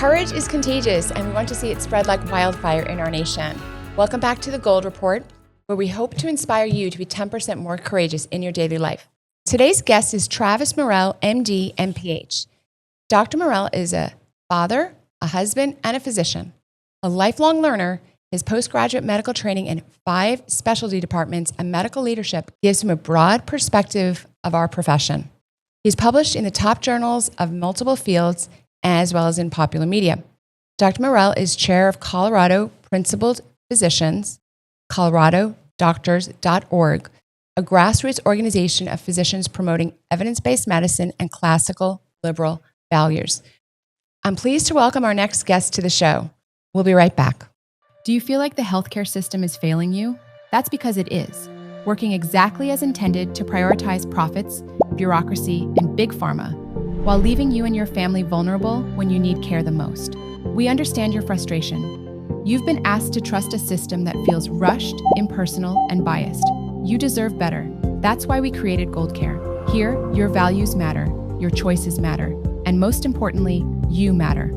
Courage is contagious, and we want to see it spread like wildfire in our nation. Welcome back to the Gold Report, where we hope to inspire you to be 10% more courageous in your daily life. Today's guest is Travis Morrell, MD, MPH. Dr. Morrell is a father, a husband, and a physician. A lifelong learner, his postgraduate medical training in 5 specialty departments and medical leadership gives him a broad perspective of our profession. He's published in the top journals of multiple fields as well as in popular media. Dr. Morrell is chair of Colorado Principled Physicians, coloradodoctors.org, a grassroots organization of physicians promoting evidence-based medicine and classical liberal values. I'm pleased to welcome our next guest to the show. We'll be right back. Do you feel like the healthcare system is failing you? That's because it is, working exactly as intended to prioritize profits, bureaucracy, and big pharma, while leaving you and your family vulnerable when you need care the most. We understand your frustration. You've been asked to trust a system that feels rushed, impersonal, and biased. You deserve better. That's why we created Gold Care. Here, your values matter, your choices matter, and most importantly, you matter.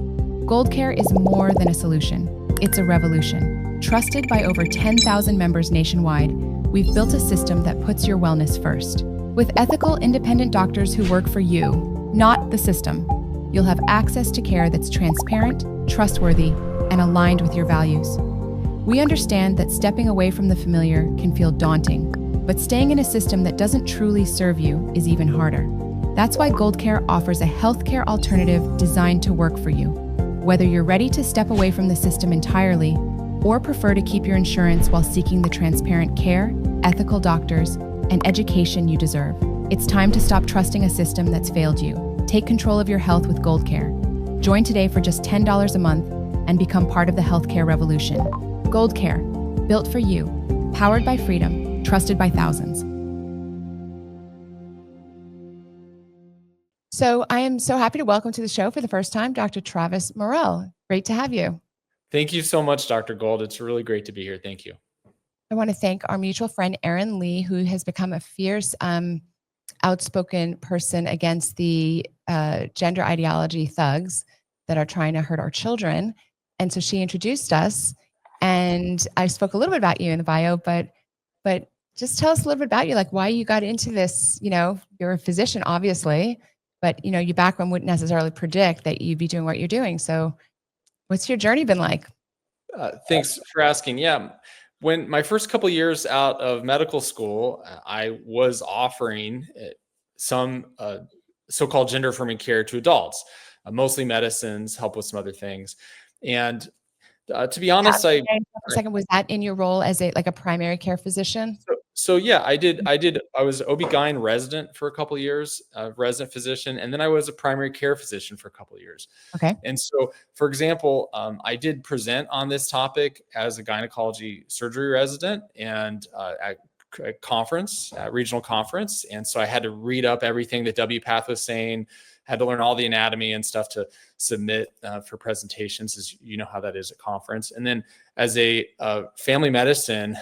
Gold Care is more than a solution. It's a revolution. Trusted by over 10,000 members nationwide, we've built a system that puts your wellness first. With ethical, independent doctors who work for you, not the system, you'll have access to care that's transparent, trustworthy, and aligned with your values. We understand that stepping away from the familiar can feel daunting, but staying in a system that doesn't truly serve you is even harder. That's why Gold Care offers a healthcare alternative designed to work for you. Whether you're ready to step away from the system entirely or prefer to keep your insurance while seeking the transparent care, ethical doctors, and education you deserve, it's time to stop trusting a system that's failed you. Take control of your health with Gold Care. Join today for just $10 a month and become part of the healthcare revolution. Gold Care, built for you, powered by freedom, trusted by thousands. So I am so happy to welcome to the show for the first time, Dr. Travis Morrell. Great to have you. Thank you so much, Dr. Gold. It's really great to be here. Thank you. I want to thank our mutual friend, Erin Lee, who has become a fierce, outspoken person against the gender ideology thugs that are trying to hurt our children. And so she introduced us, and I spoke a little bit about you in the bio, but just tell us a little bit about you, like why you got into this. You know, you're a physician, obviously, but you know, your background wouldn't necessarily predict that you'd be doing what you're doing. So what's your journey been like? Thanks for asking. Yeah. When my first couple years out of medical school, I was offering some so-called gender-affirming care to adults, mostly medicines, help with some other things. And to be honest, Was that in your role as a primary care physician? So yeah, I was OB-GYN resident for a couple of years, resident physician, and then I was a primary care physician for a couple of years. Okay. And so, for example, I did present on this topic as a gynecology surgery resident and at a conference, at regional conference. And so I had to read up everything that WPATH was saying, had to learn all the anatomy and stuff to submit for presentations, as you know how that is at conference. And then as a family medicine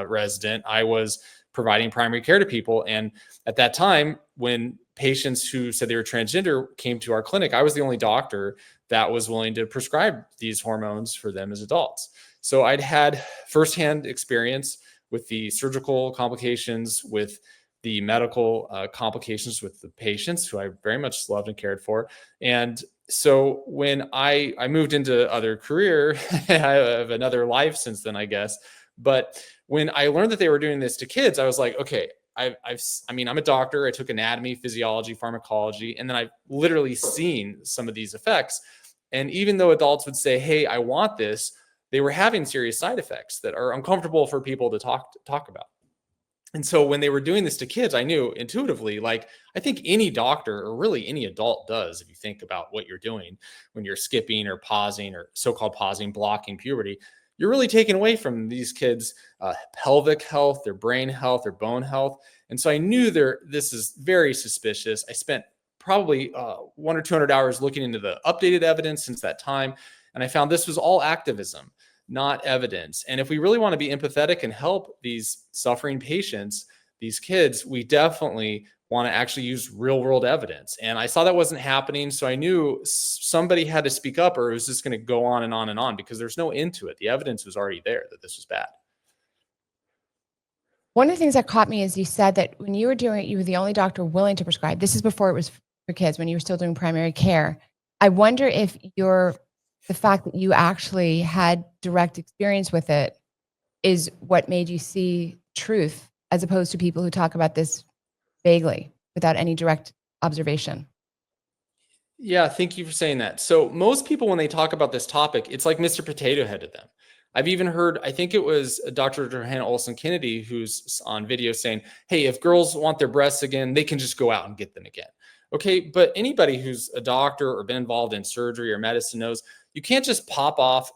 resident, I was providing primary care to people. And at that time, when patients who said they were transgender came to our clinic, I was the only doctor that was willing to prescribe these hormones for them as adults. So I'd had firsthand experience with the surgical complications, with the medical complications with the patients who I very much loved and cared for. And so when I moved into other career, I have another life since then, I guess. But when I learned that they were doing this to kids, I was like, okay, I'm a doctor. I took anatomy, physiology, pharmacology, and then I've literally seen some of these effects. And even though adults would say, hey, I want this, they were having serious side effects that are uncomfortable for people to talk about. And so when they were doing this to kids, I knew intuitively, like I think any doctor or really any adult does, if you think about what you're doing when you're skipping or pausing or so-called pausing, blocking puberty, you're really taking away from these kids' pelvic health, their brain health, their bone health. And so I knew this is very suspicious. I spent probably 100 or 200 hours looking into the updated evidence since that time. And I found this was all activism, not evidence. And if we really want to be empathetic and help these suffering patients, these kids, we definitely want to actually use real world evidence. And I saw that wasn't happening. So I knew somebody had to speak up, or it was just going to go on and on and on, because there's no end to it. The evidence was already there that this was bad. One of the things that caught me is you said that when you were doing it, you were the only doctor willing to prescribe. This is before it was for kids, when you were still doing primary care. I wonder if the fact that you actually had direct experience with it is what made you see truth, as opposed to people who talk about this vaguely without any direct observation. Yeah, thank you for saying that. So most people, when they talk about this topic, it's like Mr. Potato Head to them. I've even heard, I think it was Dr. Johanna Olson Kennedy, who's on video saying, hey, if girls want their breasts again, they can just go out and get them again. Okay, but anybody who's a doctor or been involved in surgery or medicine knows you can't just pop off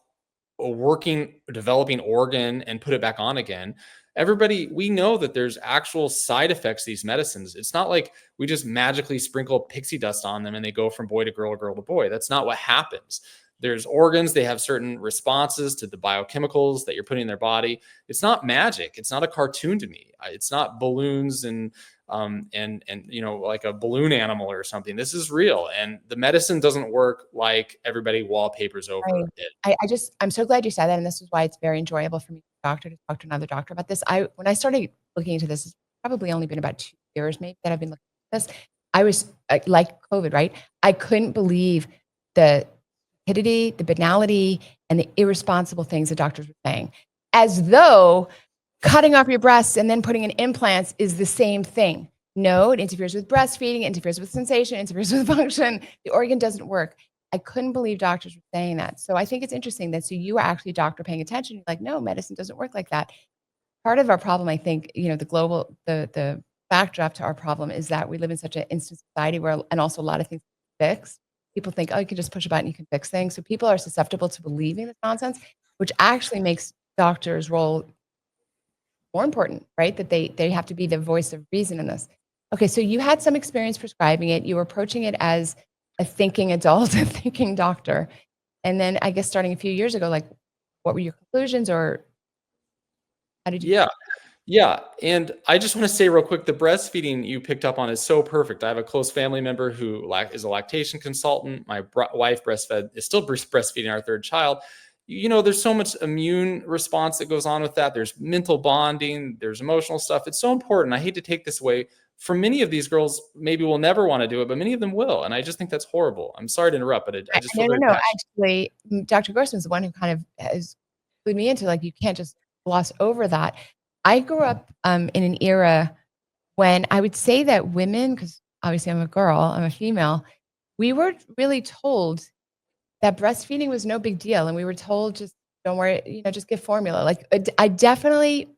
a developing organ and put it back on again. Everybody, we know that there's actual side effects to these medicines. It's not like we just magically sprinkle pixie dust on them and they go from boy to girl or girl to boy. That's not what happens. There's organs, they have certain responses to the biochemicals that you're putting in their body. It's not magic. It's not a cartoon to me. It's not balloons and like a balloon animal or something. This is real, and the medicine doesn't work like everybody wallpapers over Right. it. I'm so glad you said that, and this is why it's very enjoyable for me, doctor, to talk to another doctor about this. When I started looking into this, it's probably only been about 2 years maybe that I've been looking at this. I was like COVID, right? I couldn't believe the stupidity, the banality, and the irresponsible things the doctors were saying, as though cutting off your breasts and then putting in implants is the same thing. No, it interferes with breastfeeding, it interferes with sensation, it interferes with function. The organ doesn't work. I couldn't believe doctors were saying that. So I think it's interesting that, so you were actually a doctor paying attention. You're like, no, medicine doesn't work like that. Part of our problem, I think, the backdrop to our problem is that we live in such an instant society where, and also a lot of things fix. People think, oh, you can just push a button, you can fix things. So people are susceptible to believing this nonsense, which actually makes doctors' role more important, right? That they have to be the voice of reason in this. Okay, so you had some experience prescribing it. You were approaching it as a thinking adult, a thinking doctor. And then I guess starting a few years ago, like, what were your conclusions, or how did you? Yeah. And I just want to say real quick, the breastfeeding you picked up on is so perfect. I have a close family member who is a lactation consultant. My wife is still breastfeeding our third child. There's so much immune response that goes on with that. There's mental bonding, there's emotional stuff. It's so important. I hate to take this away from many of these girls. Maybe will never want to do it, but many of them will. And I just think that's horrible. I'm sorry to interrupt, but I just feel very passionate. Actually, Dr. Grossman's the one who kind of has clued me into, like, you can't just gloss over that. I grew up in an era when I would say that women, because obviously I'm a girl, I'm a female, we were really told that breastfeeding was no big deal. And we were told, just don't worry, just give formula. Like, I definitely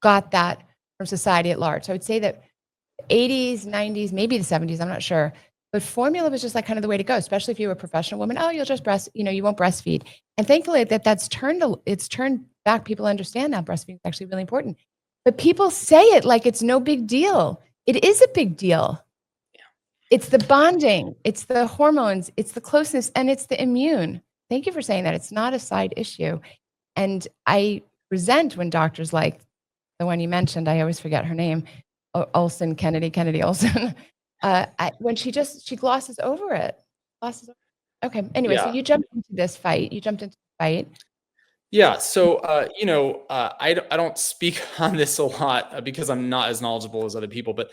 got that from society at large. So I would say that 80s, 90s, maybe the 70s, I'm not sure. But formula was just like kind of the way to go, especially if you were a professional woman. Oh, you'll just you won't breastfeed. And thankfully it's turned back. People understand now breastfeeding is actually really important. But people say it like it's no big deal. It is a big deal. Yeah. It's the bonding, it's the hormones, it's the closeness, and it's the immune. Thank you for saying that. It's not a side issue. And I resent when doctors, like the one you mentioned, I always forget her name, Kennedy Olson, when she glosses over it. Okay. Anyway, Yeah. So you jumped into this fight. Yeah. So, I don't speak on this a lot because I'm not as knowledgeable as other people. But,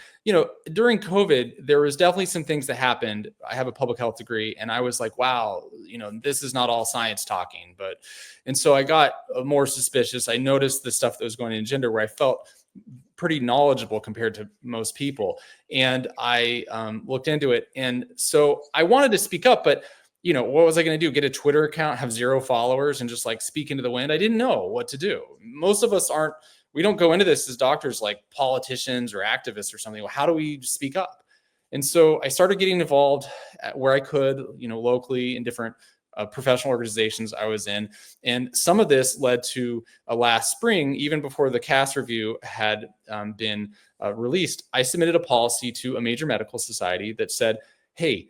during COVID, there was definitely some things that happened. I have a public health degree, and I was like, wow, this is not all science talking. And so I got more suspicious. I noticed the stuff that was going in gender, where I felt pretty knowledgeable compared to most people. And I looked into it. And so I wanted to speak up, but what was I going to do? Get a Twitter account, have 0 followers, and just like speak into the wind? I didn't know what to do. Most of us we don't go into this as doctors like politicians or activists or something. Well, how do we speak up? And so I started getting involved where I could, locally in different professional organizations I was in. And some of this led to last spring, even before the CAS review had been released, I submitted a policy to a major medical society that said, hey,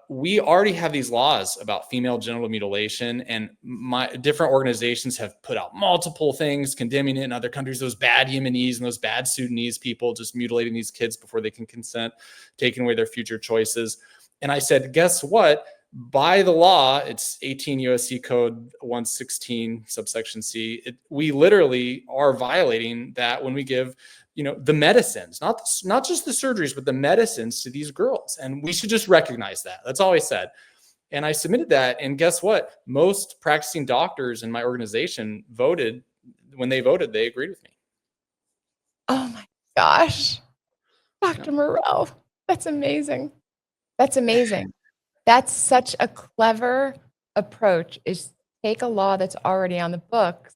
we already have these laws about female genital mutilation, and different organizations have put out multiple things condemning it in other countries. Those bad Yemenis and those bad Sudanese people just mutilating these kids before they can consent, taking away their future choices. And I said, guess what? By the law, it's 18 USC Code 116 subsection C. We literally are violating that when we give, the medicines, not just the surgeries, but the medicines to these girls. And we should just recognize that. That's all I said. And I submitted that. And guess what? Most practicing doctors in my organization voted. When they voted, they agreed with me. Oh my gosh. Dr. Morrell, that's amazing. That's amazing. That's such a clever approach, is take a law that's already on the books,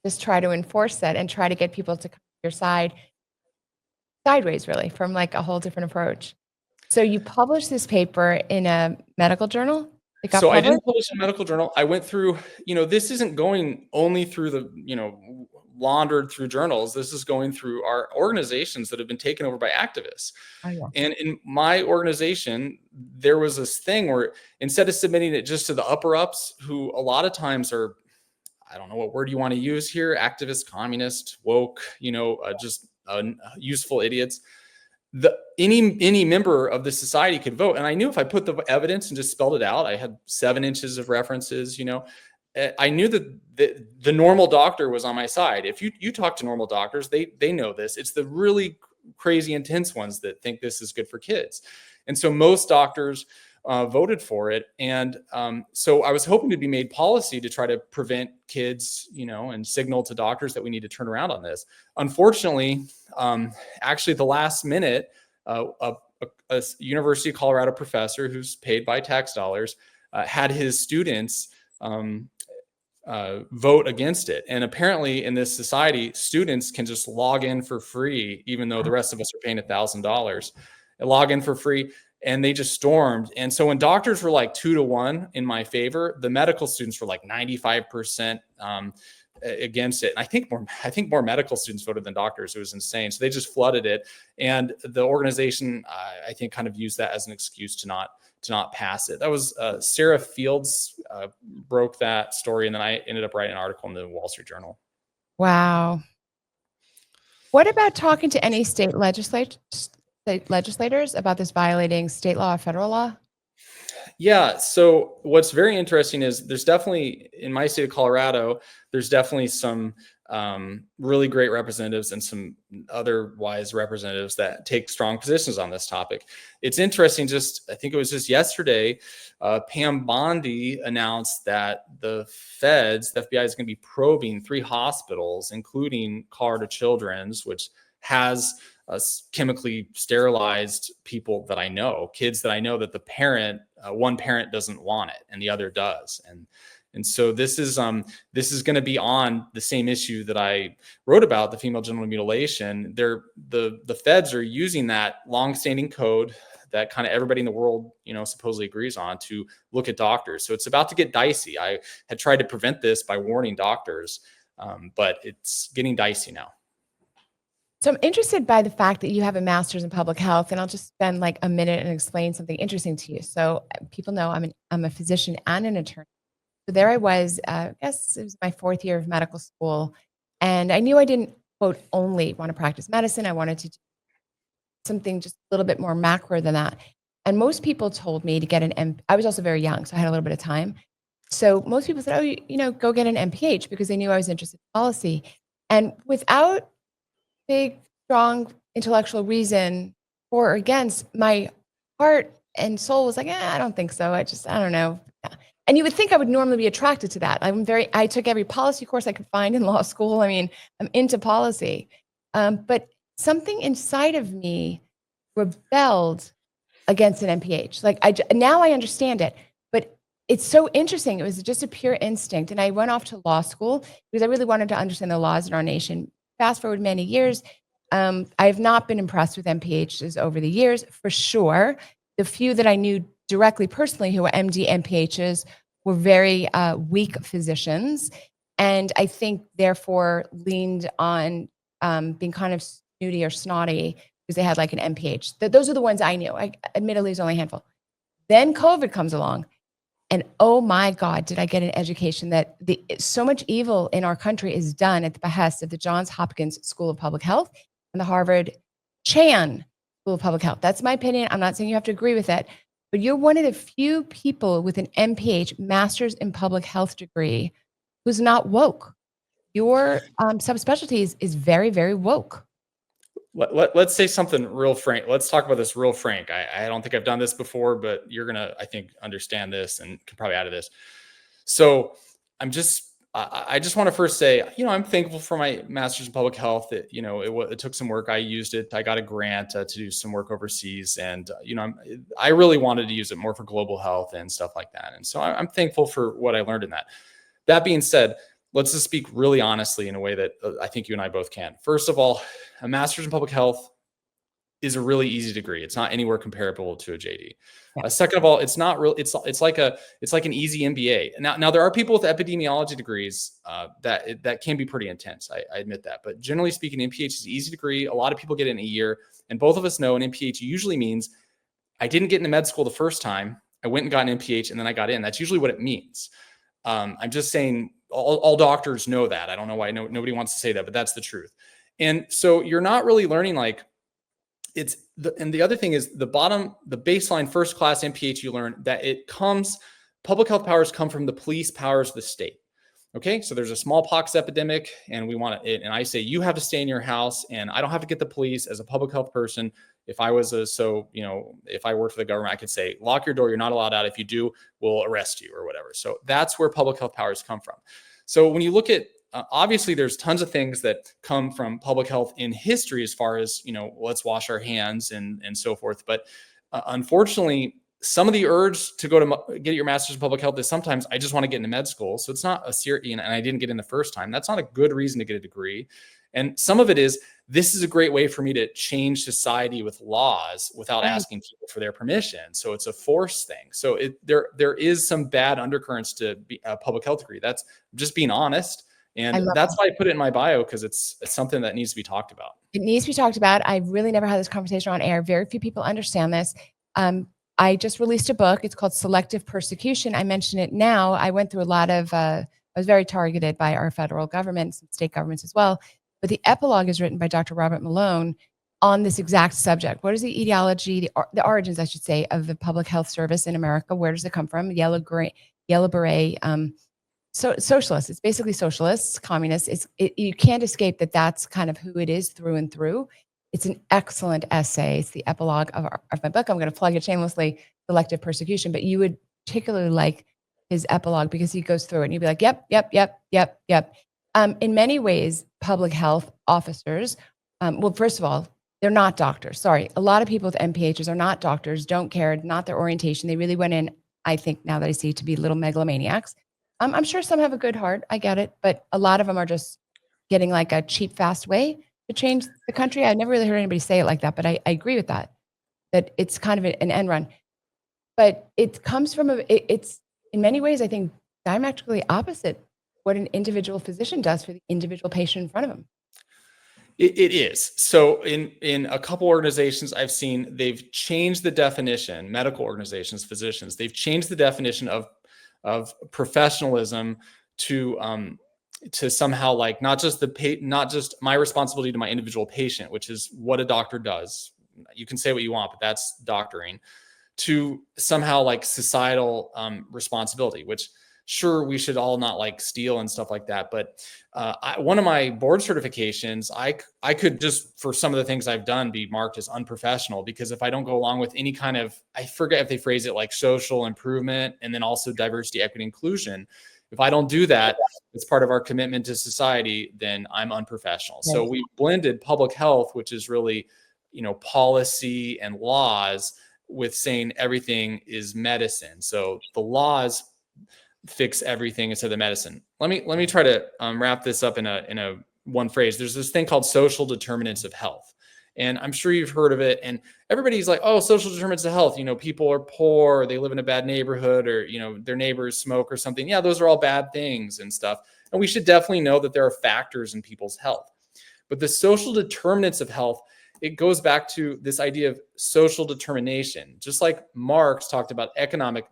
just try to enforce that and try to get people to come to your side sideways, really, from like a whole different approach. So you published this paper in a medical journal? It got So published? I didn't publish in a medical journal. I went through, this isn't going only through the, laundered through journals. This is going through our organizations that have been taken over by activists. Oh, yeah. And in my organization, there was this thing where instead of submitting it just to the upper ups, who a lot of times are, I don't know what word you want to use here, activist, communist, woke, just useful idiots. Any member of the society could vote. And I knew if I put the evidence and just spelled it out, I had 7 inches of references, I knew that the normal doctor was on my side. If you talk to normal doctors, they know this. It's the really crazy, intense ones that think this is good for kids. And so most doctors voted for it. And so I was hoping to be made policy to try to prevent kids, and signal to doctors that we need to turn around on this. Unfortunately, actually, the last minute, a University of Colorado professor who's paid by tax dollars had his students vote against it. And apparently in this society, students can just log in for free, even though the rest of us are paying $1,000, log in for free. And they just stormed. And so when doctors were like 2-1 in my favor, the medical students were like 95% against it. And I think more medical students voted than doctors. It was insane. So they just flooded it. And the organization, I think, kind of used that as an excuse to not pass it. That was Sarah Fields broke that story. And then I ended up writing an article in the Wall Street Journal. Wow. What about talking to any state legislators about this violating state law or federal law? Yeah. So what's very interesting is there's definitely, in my state of Colorado, there's definitely some really great representatives and some otherwise representatives that take strong positions on this topic. It's interesting, I think it was just yesterday, Pam Bondi announced that the FBI is going to be probing 3 hospitals, including Colorado Children's, which has chemically sterilized people that I know, kids that I know that the parent, one parent doesn't want it and the other does. And so this is going to be on the same issue that I wrote about, the female genital mutilation. The feds are using that longstanding code that kind of everybody in the world, supposedly agrees on, to look at doctors. So it's about to get dicey. I had tried to prevent this by warning doctors, but it's getting dicey now. So I'm interested by the fact that you have a master's in public health, and I'll just spend like a minute and explain something interesting to you. So people know I'm a physician and an attorney. So there I was, I guess it was my 4th year of medical school, and I knew I didn't, quote, only want to practice medicine. I wanted to do something just a little bit more macro than that. And most people told me to get I was also very young, so I had a little bit of time. So most people said, oh, go get an MPH, because they knew I was interested in policy. And without big, strong intellectual reason for or against, my heart and soul was like, I don't think so. I don't know. And you would think I would normally be attracted to that. I took every policy course I could find in law school. I mean, I'm into policy. But something inside of me rebelled against an MPH. Now I understand it, but it's so interesting. It was just a pure instinct. And I went off to law school because I really wanted to understand the laws in our nation. Fast forward many years, I have not been impressed with MPHs over the years, for sure. The few that I knew directly personally who were MD MPHs were very weak physicians, and I think therefore leaned on being kind of snooty or snotty because they had like an MPH. Those are the ones I knew. Admittedly, it was only a handful. Then COVID comes along. And oh my God, did I get an education that so much evil in our country is done at the behest of the Johns Hopkins School of Public Health and the Harvard Chan School of Public Health. That's my opinion. I'm not saying you have to agree with it, but you're one of the few people with an MPH, Master's in Public Health degree, who's not woke. Your subspecialty is very, very woke. Let's say something real frank. Let's talk about this real frank. I don't think I've done this before, but you're going to, I think, understand this and can probably add to this. So I just want to first say, I'm thankful for my master's in public health. That, it took some work. I used it. I got a grant to do some work overseas. And, I really wanted to use it more for global health and stuff like that. And so I'm thankful for what I learned in that. That being said, let's just speak really honestly in a way that I think you and I both can. First of all, a master's in public health is a really easy degree. It's not anywhere comparable to a JD. Yeah. Second of all, it's not real. It's like an easy MBA. Now there are people with epidemiology degrees that can be pretty intense. I admit that, but generally speaking, MPH is an easy degree. A lot of people get it in a year, and both of us know an MPH usually means I didn't get into med school the first time. I went and got an MPH, and then I got in. That's usually what it means. I'm just saying all doctors know that. I don't know why nobody wants to say that, but that's the truth. And so you're not really learning and the other thing is the baseline first class MPH, you learn that public health powers come from the police powers of the state. Okay. So there's a smallpox epidemic and and I say, you have to stay in your house and I don't have to get the police as a public health person. If I worked for the government, I could say, lock your door. You're not allowed out. If you do, we'll arrest you or whatever. So that's where public health powers come from. So when you look at, obviously there's tons of things that come from public health in history as far as, let's wash our hands and so forth. But unfortunately, some of the urge to go to get your master's in public health is sometimes I just want to get into med school. So it's not a serious, and I didn't get in the first time. That's not a good reason to get a degree. And some of it is, this is a great way for me to change society with laws without asking people for their permission. So it's a force thing. So there is some bad undercurrents to a public health degree. That's just being honest. And that's why I put it in my bio, because it's something that needs to be talked about. It needs to be talked about. I really never had this conversation on air. Very few people understand this. I just released a book. It's called Selective Persecution. I mention it now. I went through a lot of, I was very targeted by our federal government, some state governments as well. But the epilogue is written by Dr. Robert Malone on this exact subject. What is the etiology, the origins, I should say, of the public health service in America? Where does it come from? Yellow beret, socialists. It's basically socialists, communists. You can't escape that. That's kind of who it is through and through. It's an excellent essay. It's the epilogue of my book. I'm going to plug it shamelessly, Selective Persecution, but you would particularly like his epilogue because he goes through it and you'd be like, yep. In many ways, public health officers, well, first of all, they're not doctors. Sorry. A lot of people with MPHs are not doctors, don't care, not their orientation. They really went in, I think now that I see, to be little megalomaniacs. I'm sure some have a good heart. I get it. But a lot of them are just getting like a cheap, fast way to change the country. I've never really heard anybody say it like that, but I agree with that it's kind of an end run. But it comes from, it's in many ways, I think, diametrically opposite what an individual physician does for the individual patient in front of him. It is. So in a couple organizations I've seen, they've changed the definition, medical organizations, physicians, they've changed the definition of professionalism to somehow like not just my responsibility to my individual patient, which is what a doctor does. You can say what you want, but that's doctoring, to somehow like societal responsibility, which sure, we should all not like steal and stuff like that. But one of my board certifications, I could just, for some of the things I've done, be marked as unprofessional, because if I don't go along with any kind of, I forget if they phrase it like social improvement and then also diversity, equity, inclusion. If I don't do that, it's part of our commitment to society, then I'm unprofessional. Right. So we blended public health, which is really, policy and laws, with saying everything is medicine. So the laws fix everything instead of the medicine. Let me try to wrap this up in a one phrase. There's this thing called social determinants of health. And I'm sure you've heard of it. And everybody's like, oh, social determinants of health. People are poor, or they live in a bad neighborhood, or, their neighbors smoke or something. Yeah, those are all bad things and stuff. And we should definitely know that there are factors in people's health. But the social determinants of health it goes back to this idea of social determination. Just like Marx talked about economic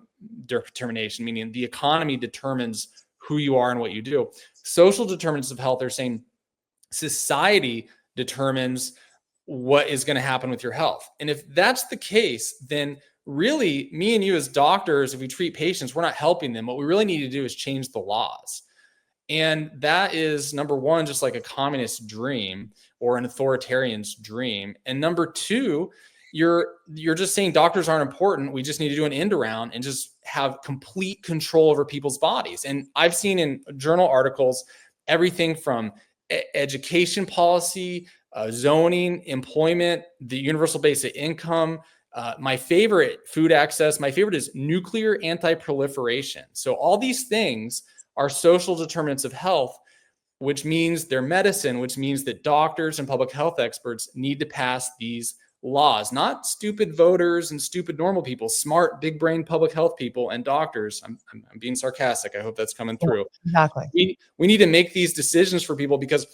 determination, meaning the economy determines who you are and what you do. Social determinants of health are saying society determines what is going to happen with your health. And if that's the case, then really me and you as doctors, if we treat patients, we're not helping them. What we really need to do is change the laws. And that is, number one, just like a communist dream or an authoritarian's dream. And number two, you're just saying doctors aren't important. We just need to do an end around and just have complete control over people's bodies. And I've seen in journal articles everything from education policy, zoning, employment, the universal basic income. My favorite, food access. My favorite is nuclear anti-proliferation. So all these things are social determinants of health, which means they're medicine, which means that doctors and public health experts need to pass these laws, not stupid voters and stupid normal people, smart, big brain public health people and doctors. I'm being sarcastic. I hope that's coming through. Exactly. We need to make these decisions for people because,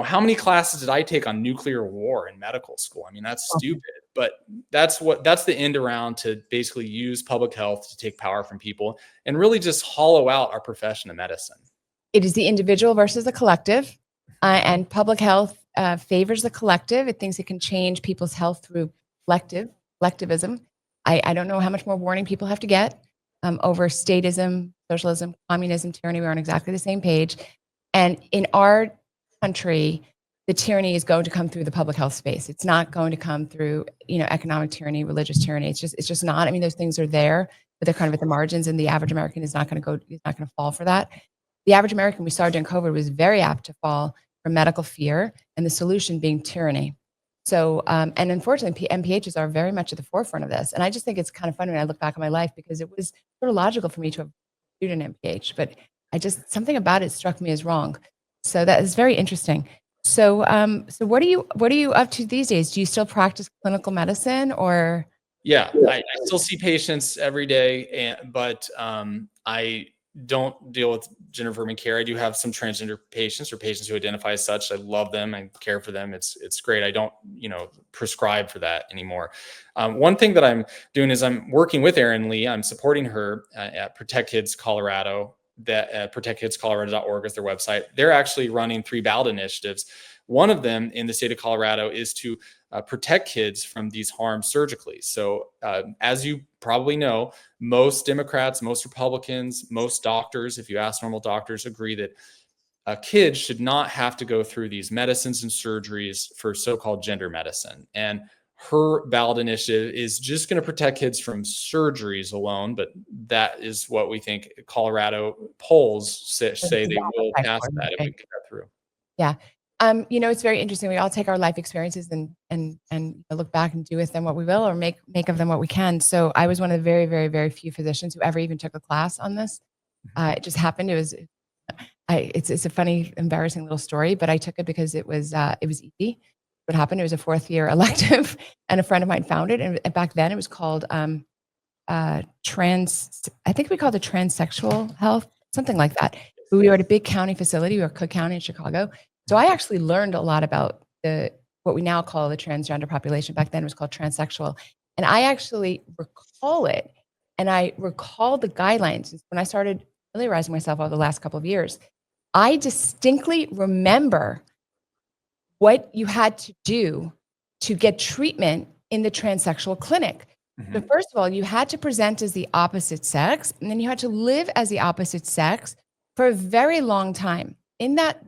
how many classes did I take on nuclear war in medical school? I mean, that's stupid, but that's the end around to basically use public health to take power from people and really just hollow out our profession of medicine. It is the individual versus the collective, and public health favors the collective. It thinks it can change people's health through collectivism. I don't know how much more warning people have to get over statism, socialism, communism, tyranny. We're on exactly the same page. And in our country, the tyranny is going to come through the public health space. It's not going to come through, economic tyranny, religious tyranny. It's just not. I mean, those things are there, but they're kind of at the margins, and the average American is not going to fall for that. The average American we saw during COVID was very apt to fall for medical fear, and the solution being tyranny. So, and unfortunately, MPHs are very much at the forefront of this. And I just think it's kind of funny when I look back on my life, because it was sort of logical for me to have pursued an MPH, but something about it struck me as wrong. So that is very interesting. So, so what are you up to these days? Do you still practice clinical medicine, or? Yeah, I still see patients every day, but I don't deal with gender affirming care. I do have some transgender patients or patients who identify as such. I love them and care for them. It's great. I don't, prescribe for that anymore. One thing that I'm doing is I'm working with Erin Lee. I'm supporting her at Protect Kids Colorado. That protectkidscolorado.org is their website. They're actually running 3 ballot initiatives. One of them in the state of Colorado is to protect kids from these harms surgically. So as you probably know, most Democrats, most Republicans, most doctors, if you ask normal doctors, agree that kids should not have to go through these medicines and surgeries for so-called gender medicine. And her ballot initiative is just going to protect kids from surgeries alone, but that is what we think Colorado polls say they will pass that if we get that through. Yeah. It's very interesting. We all take our life experiences and look back and do with them what we will, or make of them what we can. So I was one of the very, very, very few physicians who ever even took a class on this. It just happened. It's a funny, embarrassing little story, but I took it because it was easy. What happened? It was a 4th-year elective, and a friend of mine found it. And back then, it was called I think we called it transsexual health, something like that. We were at a big county facility. We were Cook County in Chicago. So I actually learned a lot about what we now call the transgender population. Back then, it was called transsexual. And I actually recall it, and I recall the guidelines. When I started familiarizing myself over the last couple of years, I distinctly remember what you had to do to get treatment in the transsexual clinic. Mm-hmm. So first of all, you had to present as the opposite sex, and then you had to live as the opposite sex for a very long time.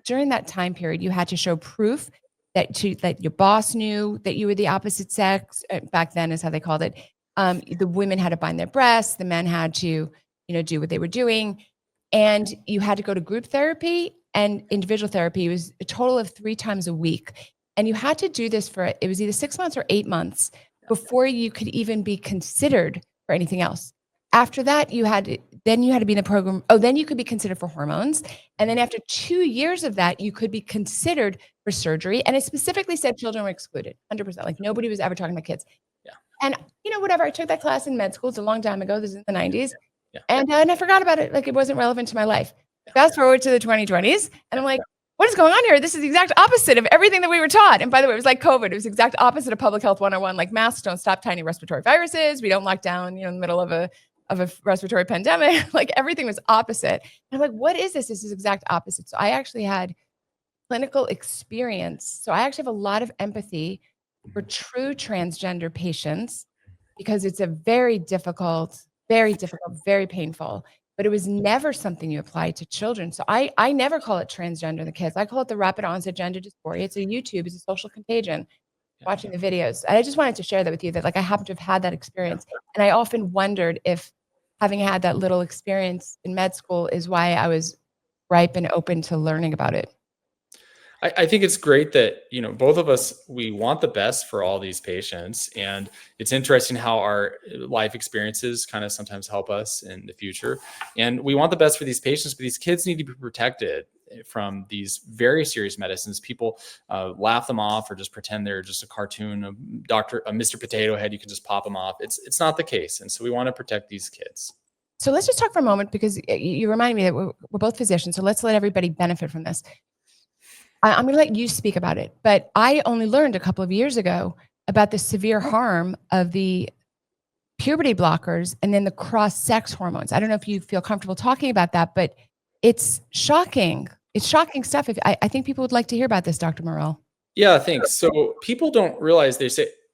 During that time period, you had to show proof that your boss knew that you were the opposite sex. Back then is how they called it. The women had to bind their breasts. The men had to, do what they were doing. And you had to go to group therapy and individual therapy. It was a total of 3 times a week. And you had to do this it was either 6 months or 8 months before you could even be considered for anything else. After that, you had to be in the program. Oh, then you could be considered for hormones. And then after 2 years of that, you could be considered for surgery. And it specifically said children were excluded, 100%. Like nobody was ever talking about kids. Yeah. And whatever, I took that class in med school. It's a long time ago. This is in the 90s. Yeah. And I forgot about it. Like it wasn't relevant to my life. Yeah. Fast forward to the 2020s. And I'm like, what is going on here? This is the exact opposite of everything that we were taught. And by the way, it was like COVID. It was the exact opposite of public health 101. Like masks don't stop tiny respiratory viruses. We don't lock down, in the middle of a respiratory pandemic. Like everything was opposite. And I'm like, what is this? This is exact opposite. So I actually had clinical experience. So I actually have a lot of empathy for true transgender patients because it's a very difficult, very painful, but it was never something you apply to children. So I never call it transgender in the kids. I call it the rapid onset gender dysphoria. It's a YouTube, it's a social contagion, watching the videos. And I just wanted to share that with you that like I happen to have had that experience. And I often wondered if having had that little experience in med school is why I was ripe and open to learning about it. I think it's great that, both of us, we want the best for all these patients. And it's interesting how our life experiences kind of sometimes help us in the future. And we want the best for these patients, but these kids need to be protected from these very serious medicines. People laugh them off or just pretend they're just a cartoon, a Mr. Potato Head. You can just pop them off. It's not the case. And so we want to protect these kids. So let's just talk for a moment because you reminded me that we're both physicians. So let's let everybody benefit from this. I'm going to let you speak about it, but I only learned a couple of years ago about the severe harm of the puberty blockers and then the cross-sex hormones. I don't know if you feel comfortable talking about that, but it's shocking. It's shocking stuff. I think people would like to hear about this, Dr. Morrell. Yeah, thanks. So people don't realize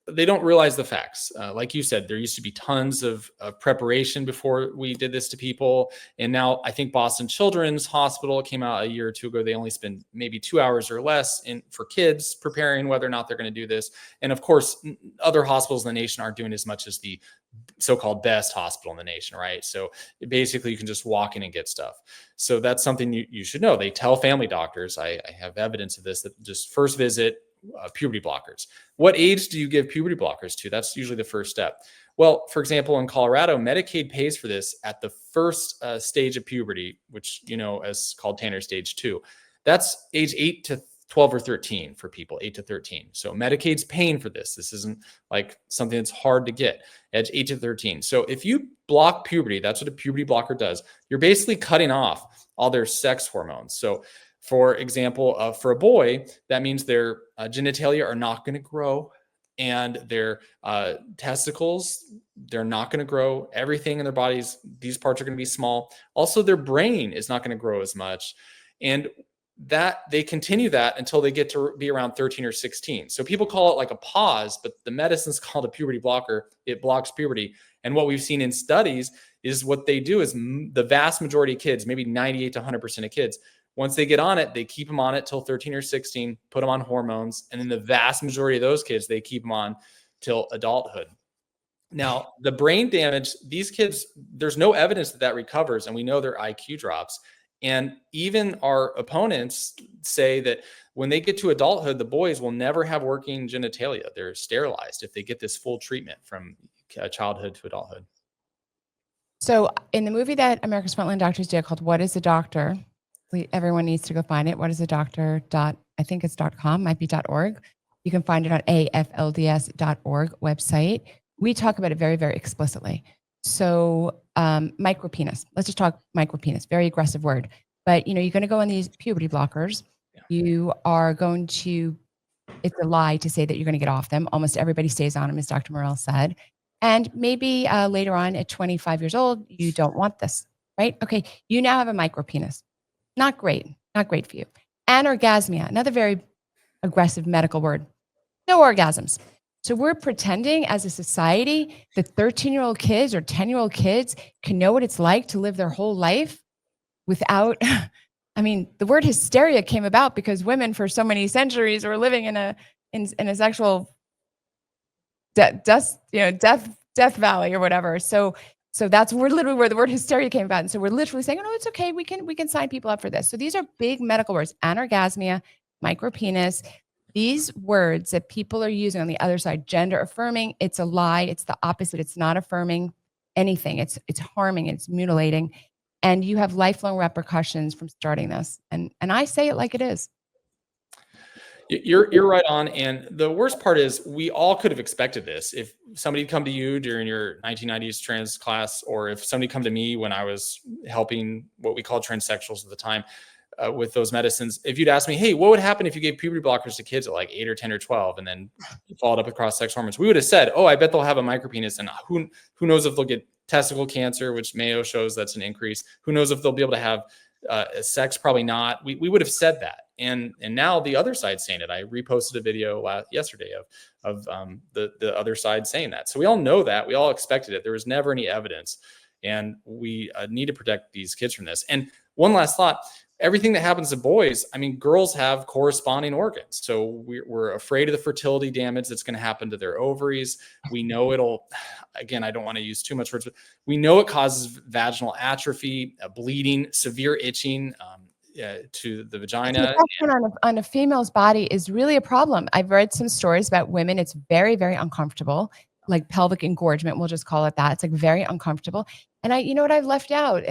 they don't realize the facts. Like you said, there used to be tons of preparation before we did this to people. And now I think Boston Children's Hospital came out a year or two ago. They only spend maybe 2 hours or less for kids preparing whether or not they're going to do this. And of course, other hospitals in the nation aren't doing as much as the so-called best hospital in the nation, right? So basically you can just walk in and get stuff. So that's something you should know. They tell family doctors, I have evidence of this, that just first visit, puberty blockers. What age do you give puberty blockers to? That's usually the first step. Well, for example, in Colorado, Medicaid pays for this at the first stage of puberty, which is called Tanner stage 2. That's age 8 to 12 or 13 for people, 8 to 13. So Medicaid's paying for this. This isn't like something that's hard to get. Age 8 to 13. So if you block puberty, that's what a puberty blocker does. You're basically cutting off all their sex hormones. So for example, for a boy, that means their genitalia are not going to grow and their testicles, they're not going to grow. Everything in their bodies, these parts are going to be small. Also, their brain is not going to grow as much. And that they continue that until they get to be around 13 or 16. So people call it like a pause, but the medicine's called a puberty blocker. It blocks puberty. And what we've seen in studies is what they do is the vast majority of kids, maybe 98 to 100% of kids, once they get on it, they keep them on it till 13 or 16, put them on hormones. And then the vast majority of those kids, they keep them on till adulthood. Now, the brain damage, these kids, there's no evidence that recovers. And we know their IQ drops. And even our opponents say that when they get to adulthood, the boys will never have working genitalia. They're sterilized if they get this full treatment from childhood to adulthood. So in the movie that America's Frontline Doctors did called What is a Doctor? Everyone needs to go find it. What is a doctor? I think it's .com, might be .org. You can find it on aflds.org website. We talk about it very, very explicitly. So micropenis, let's just talk micropenis, very aggressive word. But you're going to go on these puberty blockers. Yeah. You are going to, it's a lie to say that you're going to get off them. Almost everybody stays on them, as Dr. Morrell said. And maybe later on at 25 years old, you don't want this, right? Okay, you now have a micropenis. Not great for you. Anorgasmia, another very aggressive medical word. No orgasms. So we're pretending as a society that 13-year-old kids or 10-year-old kids can know what it's like to live their whole life without, the word hysteria came about because women for so many centuries were living in a sexual death valley or whatever. So that's literally where the word hysteria came about. And so we're literally saying, oh, no, it's okay. We can sign people up for this. So these are big medical words: anorgasmia, micropenis. These words that people are using on the other side, gender affirming, it's a lie. It's the opposite. It's not affirming anything. It's harming. It's mutilating. And you have lifelong repercussions from starting this. And I say it like it is. You're right on. And the worst part is we all could have expected this. If somebody come to you during your 1990s trans class, or if somebody come to me when I was helping what we called transsexuals at the time, with those medicines. If you'd asked me, hey, what would happen if you gave puberty blockers to kids at like 8 or 10 or 12 and then followed up across sex hormones? We would have said, oh, I bet they'll have a micropenis, and who knows if they'll get testicle cancer, which Mayo shows that's an increase. Who knows if they'll be able to have sex? Probably not. We would have said that. And now the other side's saying it. I reposted a video yesterday of the other side saying that. So we all know that. We all expected it. There was never any evidence. And we need to protect these kids from this. And one last thought, everything that happens to boys, I mean, girls have corresponding organs. So we're afraid of the fertility damage that's going to happen to their ovaries. We know it'll, again, I don't want to use too much words, but we know it causes vaginal atrophy, bleeding, severe itching to the vagina. On a female's body is really a problem. I've read some stories about women. It's very, very uncomfortable, like pelvic engorgement. We'll just call it that. It's like very uncomfortable. And you know what I've left out?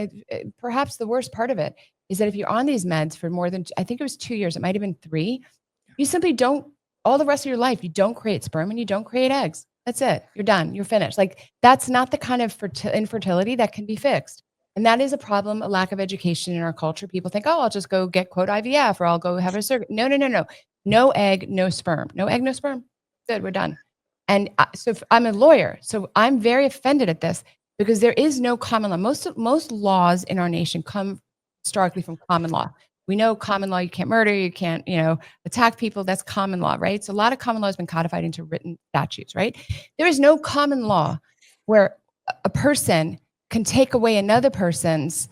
Perhaps the worst part of it is that if you're on these meds for more than, I think it was 2 years, it might've been 3, you simply don't, all the rest of your life, you don't create sperm and you don't create eggs. That's it. You're done. You're finished. Like that's not the kind of infertility that can be fixed. And that is a problem, a lack of education in our culture. People think, oh, I'll just go get quote IVF or I'll go have a surrogate. No. No egg, no sperm. No egg, no sperm. Good, we're done. And so I'm a lawyer, so I'm very offended at this because there is no common law. Most laws in our nation come historically from common law. We know common law, you can't murder, you can't, attack people. That's common law, right? So a lot of common law has been codified into written statutes, right? There is no common law where a person can take away another person's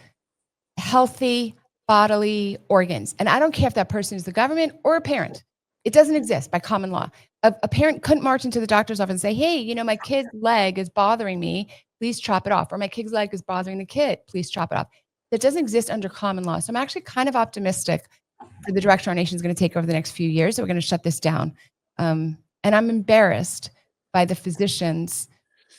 healthy bodily organs. And I don't care if that person is the government or a parent. It doesn't exist by common law. A parent couldn't march into the doctor's office and say, hey, my kid's leg is bothering me. Please chop it off. Or my kid's leg is bothering the kid. Please chop it off. That doesn't exist under common law. So I'm actually kind of optimistic for the direction our nation is going to take over the next few years. So we're going to shut this down. And I'm embarrassed by the physicians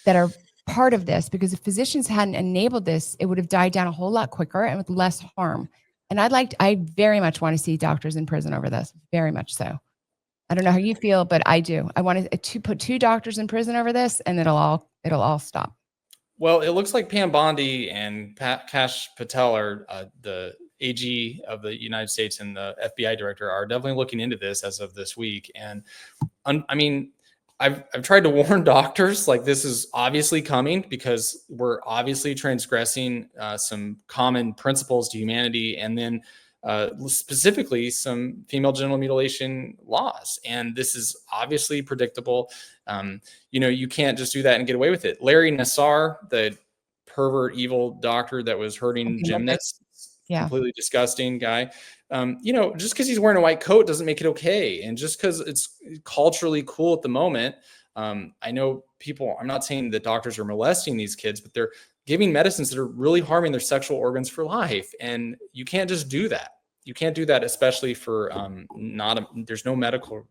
that are part of this, because if physicians hadn't enabled this, it would have died down a whole lot quicker and with less harm. And I very much want to see doctors in prison over this. Very much so. I don't know how you feel, but I do. I want to put 2 doctors in prison over this, and it'll all stop. Well, it looks like Pam Bondi and Kash Patel are the AG of the United States and the FBI director are definitely looking into this as of this week. And I mean, I've tried to warn doctors, like this is obviously coming because we're obviously transgressing some common principles to humanity, and then specifically some female genital mutilation laws. And this is obviously predictable. You can't just do that and get away with it. Larry Nassar, the pervert, evil doctor that was hurting gymnasts, completely disgusting guy. Just because he's wearing a white coat doesn't make it okay. And just because it's culturally cool at the moment, I know people, I'm not saying that doctors are molesting these kids, but they're giving medicines that are really harming their sexual organs for life. And you can't just do that. You can't do that, especially for there's no medical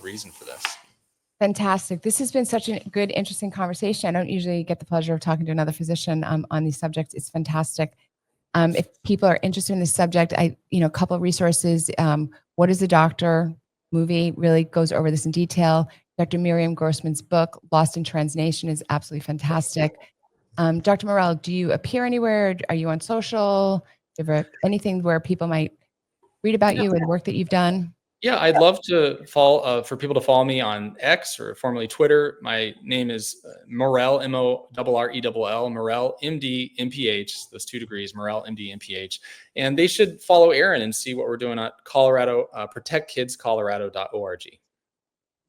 reason for this. Fantastic. This has been such a good, interesting conversation. I don't usually get the pleasure of talking to another physician on these subjects. It's fantastic. If people are interested in this subject, a couple of resources. What is a Doctor? Movie really goes over this in detail. Dr. Miriam Grossman's book, Lost in Translation, is absolutely fantastic. Dr. Morrell, do you appear anywhere? Are you on social? Do you ever anything where people might read about you and the work that you've done? Yeah, I'd love to follow for people to follow me on X, or formerly Twitter. My name is Morrell, Morrell, Morrell, MD, MPH, those 2 degrees, Morrell, MD, MPH. And they should follow Aaron and see what we're doing at Colorado, protectkidscolorado.org.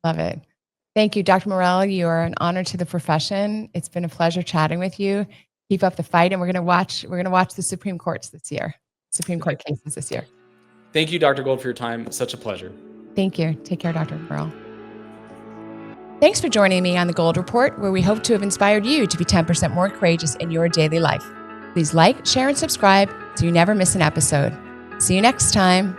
Love it. Thank you, Dr. Morrell. You are an honor to the profession. It's been a pleasure chatting with you. Keep up the fight, and we're going to watch the Supreme Court cases this year. Thank you, Dr. Gold, for your time. Such a pleasure. Thank you. Take care, Dr. Morrell. Thanks for joining me on the Gold Report, where we hope to have inspired you to be 10% more courageous in your daily life. Please like, share, and subscribe so you never miss an episode. See you next time.